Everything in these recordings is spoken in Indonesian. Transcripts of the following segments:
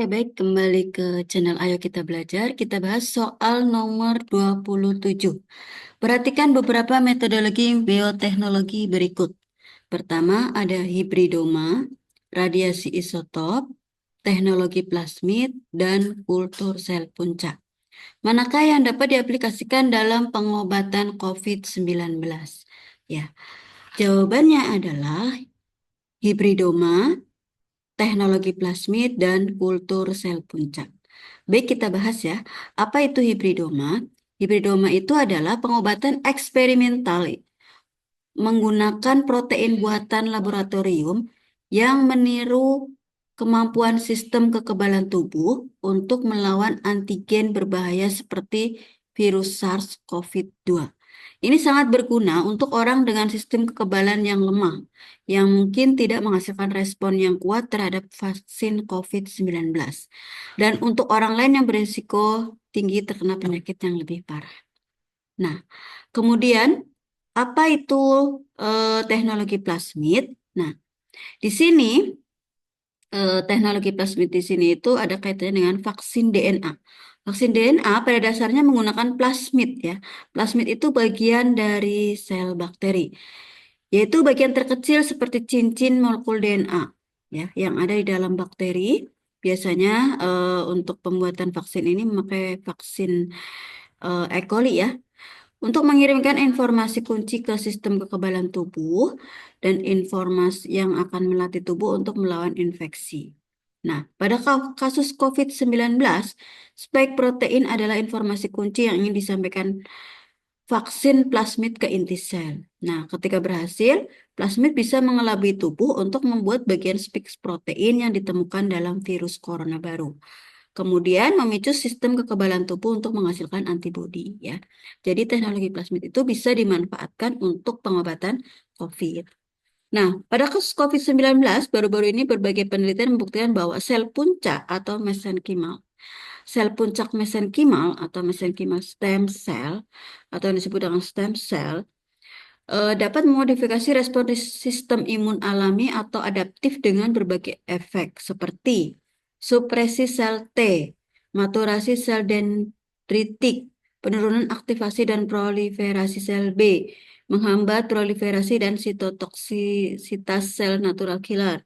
Oke, baik. Kembali ke channel Ayo Kita Belajar. Kita bahas soal nomor 27. Perhatikan beberapa metodologi bioteknologi berikut. Pertama, ada hibridoma, radiasi isotop, teknologi plasmid, dan kultur sel puncak. Manakah yang dapat diaplikasikan dalam pengobatan COVID-19? Ya, jawabannya adalah hibridoma, teknologi plasmid, dan kultur sel puncak. Baik, kita bahas ya. Apa itu hibridoma? Hibridoma itu adalah pengobatan eksperimental menggunakan protein buatan laboratorium yang meniru kemampuan sistem kekebalan tubuh untuk melawan antigen berbahaya seperti virus SARS-CoV-2. Ini sangat berguna untuk orang dengan sistem kekebalan yang lemah, yang mungkin tidak menghasilkan respon yang kuat terhadap vaksin COVID-19, dan untuk orang lain yang berisiko tinggi terkena penyakit yang lebih parah. Nah, kemudian apa itu teknologi plasmid? Nah, di sini teknologi plasmid di sini itu ada kaitannya dengan vaksin DNA. Vaksin DNA pada dasarnya menggunakan plasmid ya. Plasmid itu bagian dari sel bakteri, yaitu bagian terkecil seperti cincin molekul DNA ya yang ada di dalam bakteri. Biasanya untuk pembuatan vaksin ini memakai vaksin E. coli ya, untuk mengirimkan informasi kunci ke sistem kekebalan tubuh dan informasi yang akan melatih tubuh untuk melawan infeksi. Nah, pada kasus COVID-19, spike protein adalah informasi kunci yang ingin disampaikan vaksin plasmid ke inti sel. Nah, ketika berhasil, plasmid bisa mengelabui tubuh untuk membuat bagian spike protein yang ditemukan dalam virus corona baru. Kemudian memicu sistem kekebalan tubuh untuk menghasilkan antibodi ya. Jadi teknologi plasmid itu bisa dimanfaatkan untuk pengobatan COVID. Nah, pada kasus COVID-19 baru-baru ini berbagai penelitian membuktikan bahwa sel puncak atau mesenkimal, sel puncak mesenkimal atau mesenkimal stem cell atau yang disebut dengan stem cell dapat memodifikasi respon sistem imun alami atau adaptif dengan berbagai efek seperti supresi sel T, maturasi sel dendritik, penurunan aktivasi dan proliferasi sel B, menghambat proliferasi dan sitotoksisitas sel natural killer,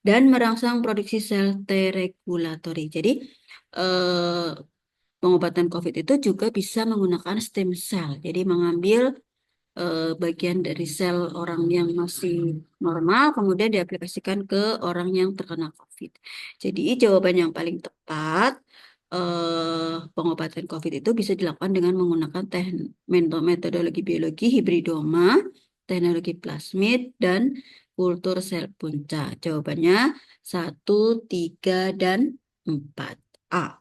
dan merangsang produksi sel T regulatory. Jadi, eh, pengobatan COVID itu juga bisa menggunakan stem cell. Jadi, mengambil bagian dari sel orang yang masih normal, kemudian diaplikasikan ke orang yang terkena COVID. Jadi jawaban yang paling tepat, pengobatan COVID itu bisa dilakukan dengan menggunakan metodologi biologi hibridoma, teknologi plasmid, dan kultur sel punca. Jawabannya 1, 3, dan 4. A.